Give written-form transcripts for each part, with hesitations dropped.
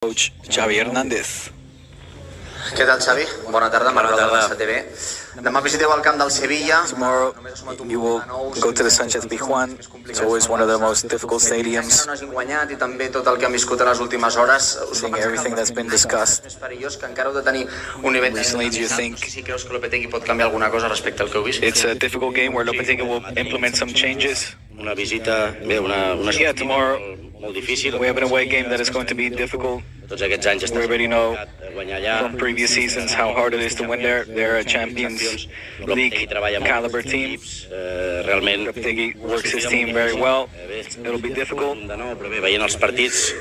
Coach Xavi Hernandez. Què tal, Xavi? Bona tarda, Manuel del Barça TV. Demà visiteu el camp del Sevilla. Tomorrow you will go to the Sánchez Pizjuán. It's always one of the most difficult stadiums. No hagin guanyat i també tot el que han viscut en les últimes hores. Seeing everything that's been discussed. És perillós que encara heu de tenir un nivell de... Recently, do you think Si creus que Lopetegui pot canviar alguna cosa respecte al que heu vist? it's a difficult game where Lopetegui will implement some changes? Una visita, bé, una Yeah, tomorrow molt difícil. we have an away game that is going to be difficult. Tots aquests anys We already know guanyar allà. from previous seasons how hard it is to win there. They're a Champions League caliber team. Realment Lopetegui works his team very well. It'll be difficult. de nou, però bé, veient els partits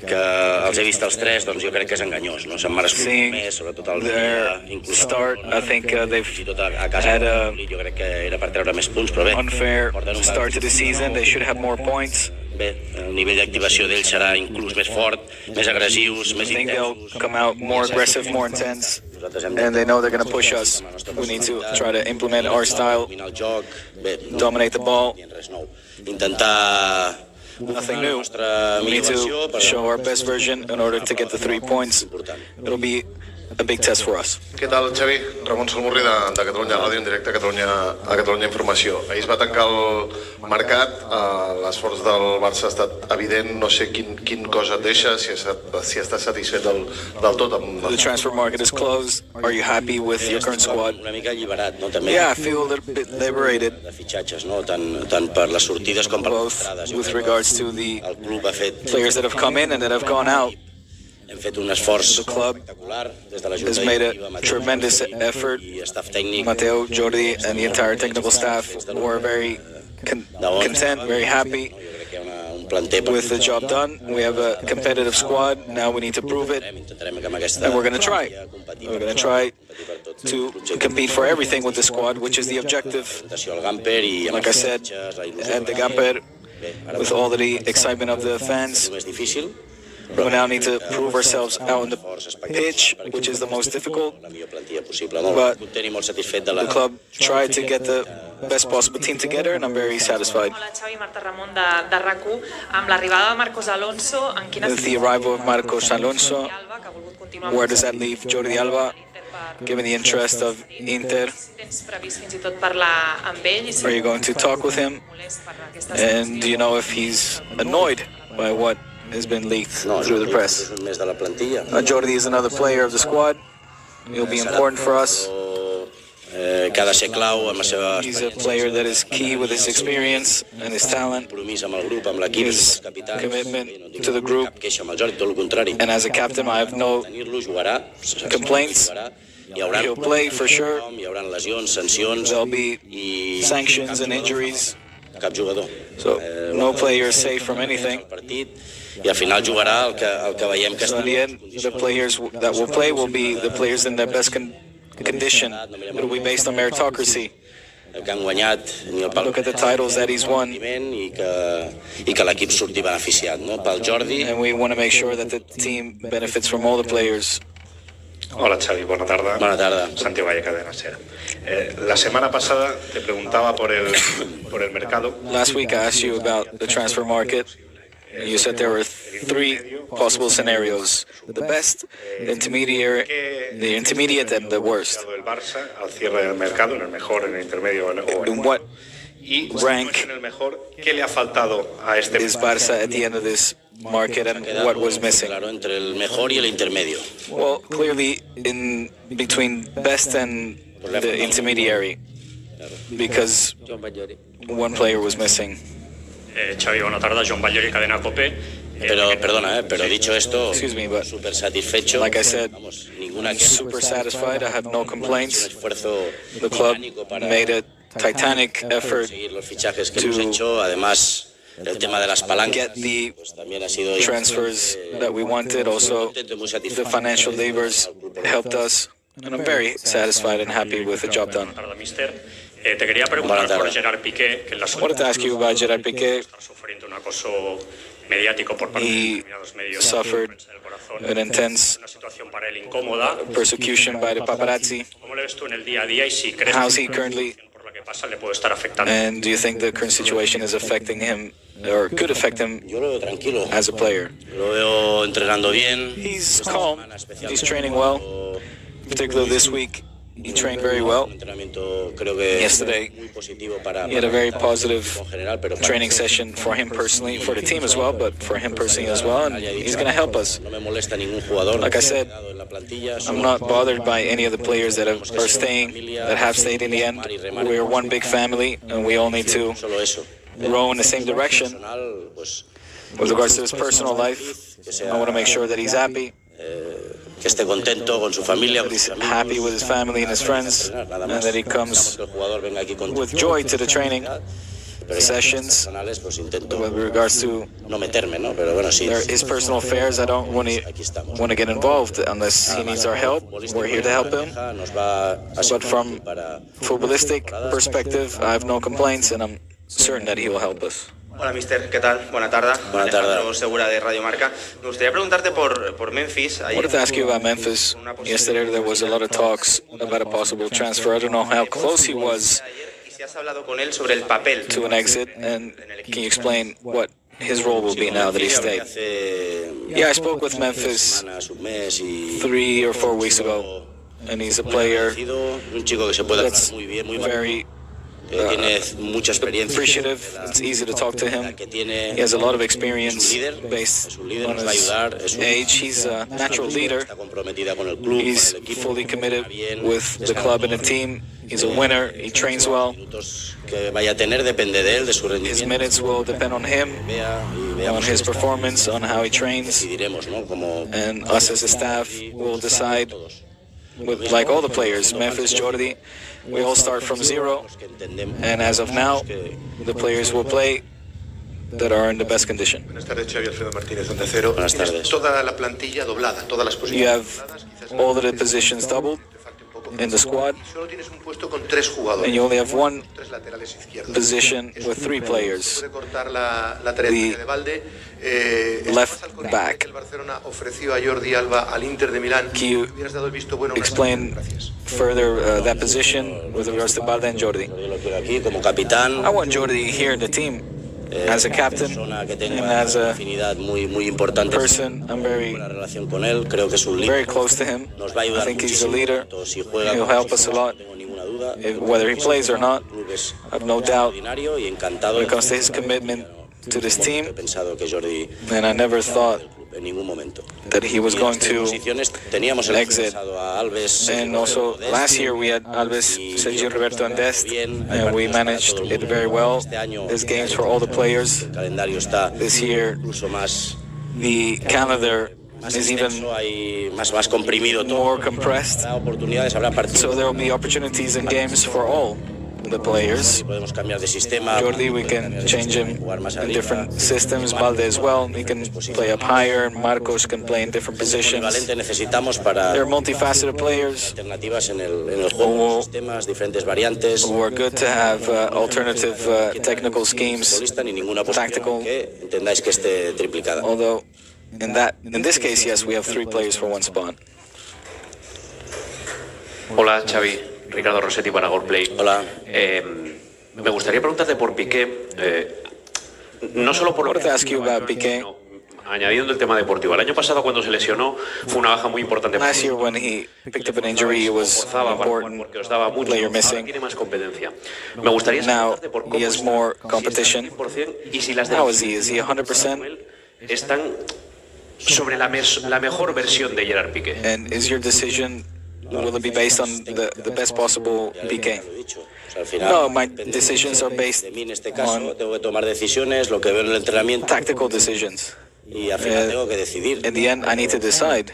que els he vist els tres, doncs jo crec que és enganyós, no? S'han merescut Seeing més, sobretot el their inclús start, I think fins i they've tot a casa had a jo crec que era per treure més punts, però bé, unfair porten un start to the season. They should have more points. bé, el nivell d'activació d'ells serà inclús més fort, més agressius, I més think they'll intensos. come out more aggressive, more intense, Nosaltres hem and they know they're going to push us. We need to try to implement our style, dominar el joc, bé, dominate the ball. res nou. Intentar Nothing new. nostra We need millor versió to show our best version in order to get the 3 points. It'll be a big test for us. Què tal, Xavi? Ramon Salmurri de Catalunya Ràdio, en directe a Catalunya Informació. Ahir es va tancar el mercat, l'esforç del Barça ha estat evident, no sé quin cosa et deixa, si estàs satisfet del tot amb... The transfer market is closed. Are you happy with your current squad? Una mica alliberat, no? També Yeah, I feel a little bit liberated, de fitxatges, no? Tant per les sortides com per les both entrades. with regards to the El club ha fet... players that have come in and that have gone out. Hem fet un esforç The club espectacular des de la has Junta made Directiva, a Mateu tremendous effort. i staff tècnic. Mateo, Jordi, and the entire technical staff were very content, very happy Jo crec que hi ha un planter with the job done. We have a competitive squad. Now we need to prove it, Intentarem que amb aquesta... and we're going to try. We're going to try to compete for everything with the squad, which is the objective. Al Gamper i amb Like I els said, fitxatges, la il·lusió at the de la gent. Gamper, Bé, ara with all of the excitement of the fans, és més difícil. we now need to prove ourselves out on the pitch, which is the most difficult. La millor plantilla possible. But Molt content i molt satisfet de la... The club tried to get the best possible team together, and I'm very satisfied. Hola, Xavi, Marta Ramon de RAC1. Amb l'arribada de Marcos Alonso, en quina With the arrival of Marcos Alonso, Alba, que ha volgut continuar where does that leave Jordi Alba, given the interest of Inter? Tens previst fins i tot parlar amb ell i si Are you going to talk with him? molest per aquesta And do you know if he's annoyed by what has been leaked through the press? És un mes de la plantilla. Jordi is another player of the squad. He'll be important for us. Que ha de ser clau amb la seva He's a player that is key with his experience and his talent. compromís amb el grup, amb l'equip, amb His els capitans. commitment Bé, no tinc to the group. cap queixa amb el Jordi, tot el contrari. And as a captain, I have no Tenir-lo jugarà, complaints. jugarà. Hi haurà He'll play for sure. hi haurà lesions, sancions There'll be i sanctions and injuries, cap jugador. so no player is safe from anything. El partit i al final jugarà el que veiem que So està in the end, the players that will play will be the players in their best condition. It'll be based on meritocracy. que han guanyat ni el pal Look at the titles that he's won, i que l'equip surti beneficiat, no? Pel Jordi, and we want to make sure that the team benefits from all the players. Hola Xavi, buena tarde. bona tarda. Santiago Valle, Cadena Ser. La semana pasada te preguntaba por el mercado. Last week I asked you about the transfer market. You said there were 3 possible scenarios: the best, the intermediate, and the worst. El Barça al cierre del mercado, en el mejor, en el intermedio o en In what y rank en el mejor, ¿qué le ha faltado a este is Barça at the end of this market, and what was missing? Claro, entre el mejor y el intermedio. Well, clearly in between best and the intermediary, because one player was missing. Xavi, bona tarda, Joan Batllori, Cadena COPE. Pero, perdona, pero dicho esto, Excuse me, but súper satisfecho. like I said, Vamos, ninguna queja. super satisfied. I have no Un complaints. esfuerzo The club titánico para made a titanic effort conseguir los fichajes que hemos hecho. Además, el tema de las palancas get the pues, también ha sido transfers that we wanted. Also, the financial levers helped us, and I'm very satisfied and happy with the job done. Buena tarda, mister. Te quería preguntar por Gerard Piqué, que en las I wanted to ask you about Gerard Piqué. está sufriendo un acoso mediático por parte de He determinados medios suffered Prensa del Corazón. an intense Una situación para él incómoda. persecution by the paparazzi. ¿Cómo le ves tú en el día a día y si crees How's que he currently, por la que pasa le puede estar afectando? and do you think the current situation is affecting him or could affect him Yo lo veo tranquilo. as a player. Lo veo entrenando bien. He's calm. He's training well. Particularly this week, he trained very well. Yesterday, he had a very positive training session for him personally, for the team as well, but for him personally as well, and he's going to help us. Like I said, I'm not bothered by any of the players that are staying, that have stayed in the end. We're one big family, and we all need to row in the same direction. With regards to his personal life, I want to make sure that he's happy. Que esté contento con su familia, that he's happy with his family and his friends, and that he comes with joy to the training sessions. With regards to his personal affairs, I don't want to get involved unless he needs our help. We're here to help him. But from footballistic perspective, I have no complaints, and I'm certain that he will help us. Hola, mister. ¿Qué tal? Buena tarde. Buena tarde. Alejandro Segura de Radio Marca. Me gustaría preguntarte por Memphis. I wanted to ask you about Memphis. Yesterday there was a lot of talks about a possible transfer. I don't know how close he was to an exit, and can you explain what his role will be now that he stayed? Yeah, I spoke with Memphis 3 or 4 weeks ago, and he's a player that's very appreciative. It's easy to talk to him. He has a lot of experience based on his age. He's a natural leader. He's fully committed with the club and the team. He's a winner. He trains well. His minutes will depend on him, on his performance, on how he trains. And us as a staff will decide, like all the players, Memphis, Jordi, we all start from zero, and as of now, the players will play that are in the best condition. Buenas tardes, Xavi Alfredo Martínez, Onda Cero. Buenas tardes. Toda la plantilla doblada, todas las posiciones. You have all of the positions doubled in the squad, and you only have one position with 3 players. The left back. Can you explain further that position with regards to Balde and Jordi? I want Jordi here in the team as a captain and as a person. I'm very close to him. I think he's a leader. He'll help us a lot. Whether he plays or not, I have no doubt when it comes to his commitment to this team, and I never thought that he was going to exit. And also last year we had Alves, Sergio Roberto and Dest, and we managed it very well. There's games for all the players. This year the calendar is even more compressed, so there will be opportunities and games for all the players. Jordi, we can change him in different systems. Balde as well, he can play up higher. Marcos can play in different positions. They're multifaceted players who are good to have alternative technical schemes, tactical. Although in this case, yes, we have 3 players for 1 spot. Hola, Xavi. Ricardo Rossetti para Goalplay. Hola. Me gustaría preguntarte por Piqué, no solo por lo que ask you about Piqué. Añadiendo el tema deportivo. El año pasado cuando se lesionó fue una baja muy importante. Last year when he picked up an injury, it was important porque os daba mucho. player missing. Tiene más competencia. Me gustaría Now he has more competition. Y si las How is he? Is he 100%? Están sobre la mejor versión de Gerard Piqué. And is your decision, will it be based on the best possible Piqué? No, my decisions are based on tactical decisions. In the end, I need to decide.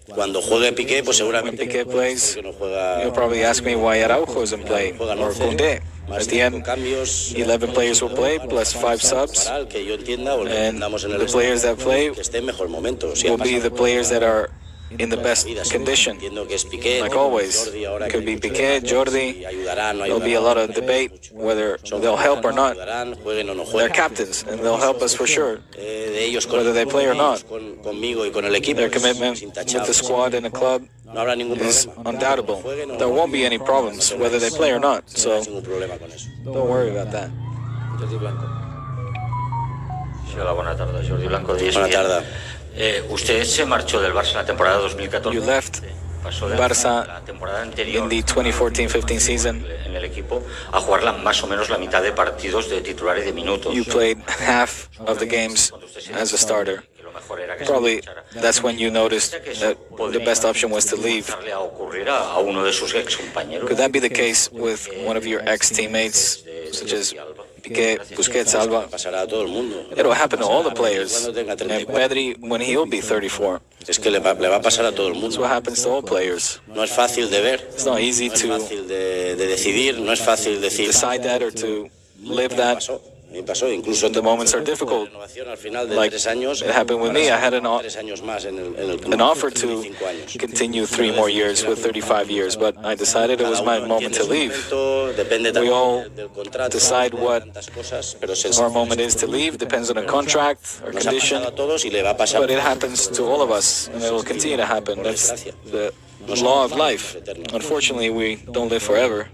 Cuando juegue Piqué, pues seguramente when Piqué plays, you'll probably ask me why Araujo isn't playing, or Koundé. At the end, 11 players will play, plus 5 subs, and the players that play will be the players that are in the best condition. Like always, it could be Piqué, Jordi. There'll be a lot of debate whether they'll help or not. They're captains, and they'll help us for sure, whether they play or not. Their commitment with the squad and the club is undoubtable. There won't be any problems, whether they play or not, so don't worry about that. Sí, hola, buena tarde. Jordi Blanco de ESPN. Buena tarde. Usted se marchó del Barça en la temporada 2014. You left Barça in the 2014-15 season. En el equipo a jugar más o menos la mitad de partidos de titular y de minutos. You played half of the games as a starter. Probably that's when you noticed that the best option was to leave. Could that be the case with one of your ex-teammates, such as Piqué, Busquets, Alba? It'll happen to all the players. And Pedri, when he'll be 34. Es que le va a pasar a todo el mundo. That's what happens to all players. No es fácil de ver. It's not easy to de decidir, no es fácil decir. Decide that or to live that. Pasó, incluso the moments are difficult. Like it happened with me. I had an offer to continue 3 more years with 35 years, but I decided it was my moment to leave. We all decide what our moment is to leave, depends on a contract or condition, but it happens to all of us, and it will continue to happen. That's the law of life. Unfortunately, we don't live forever.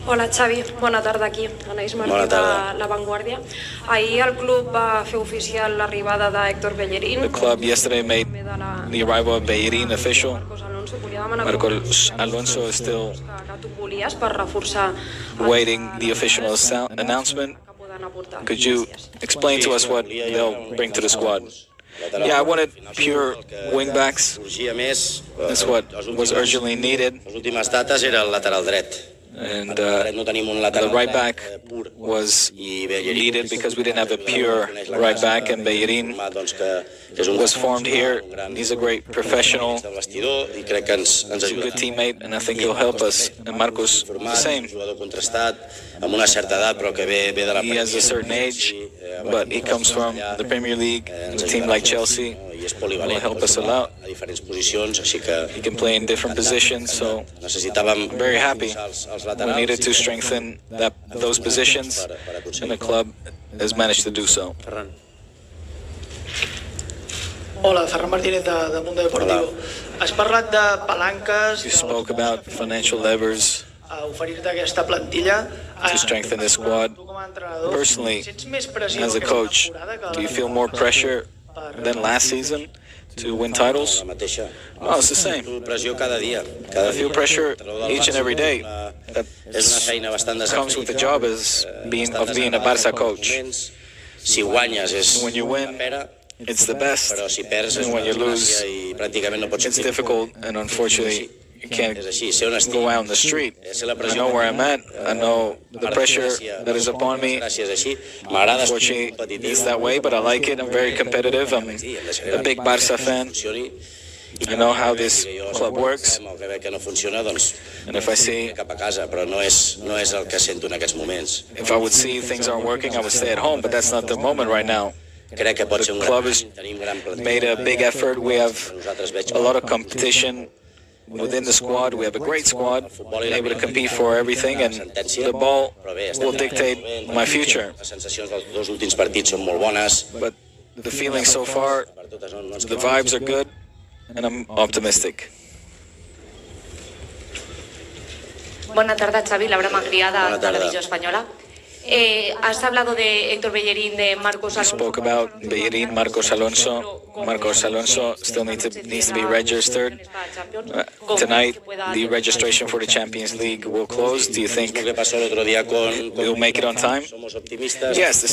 Hola Xavi, bona tarda aquí, Anaïs Martí de La Vanguardia. Ahir el club va fer oficial l'arribada d'Héctor Bellerín. The club yesterday made the arrival of Bellerín official. Marcos Alonso is still waiting the official announcement. Could you explain to us what they'll bring to the squad? Yeah, I wanted pure wingbacks. That's what was urgently needed. And the right back was needed because we didn't have a pure right back, and Bellerín was formed here. He's a great professional, he's a good teammate, and I think he'll help us. And Marcos, the same. He has a certain age, but he comes from the Premier League, a team like Chelsea. Will help us a lot. He can play in different positions, so I'm very happy. We needed to strengthen those positions, and the club has managed to do so. Hola, Ferran Martínez de Mundo Deportivo. Has parlat de palanques... You spoke about financial levers to strengthen the squad. Personally, as a coach, do you feel more pressure than last season to win titles? No, it's the same. I feel pressure each and every day. That comes with the job as being a Barça coach. When you win, it's the best, and when you lose, it's difficult, and unfortunately, you can't go out on the street. I know where I'm at. I know the pressure that is upon me. Unfortunately, it's that way, but I like it. I'm very competitive. I'm a big Barça fan. I know how this club works. And if I see, if I would see things aren't working, I would stay at home, but that's not the moment right now. The club has made a big effort. We have a lot of competition within the squad. We have a great squad, able to compete for everything, and the ball will dictate my future. But the feeling so far, the vibes are good, and I'm optimistic. Buena tarde, Xavi, Laura Magrià de Televisió Espanyola. Has hablado de Héctor Bellerín, de Marcos Alonso. You spoke about Bellerín, Marcos Alonso. Marcos Alonso still needs to be registered. Tonight, the registration for the Champions League will close. Do you think we'll make it on time? Yes, the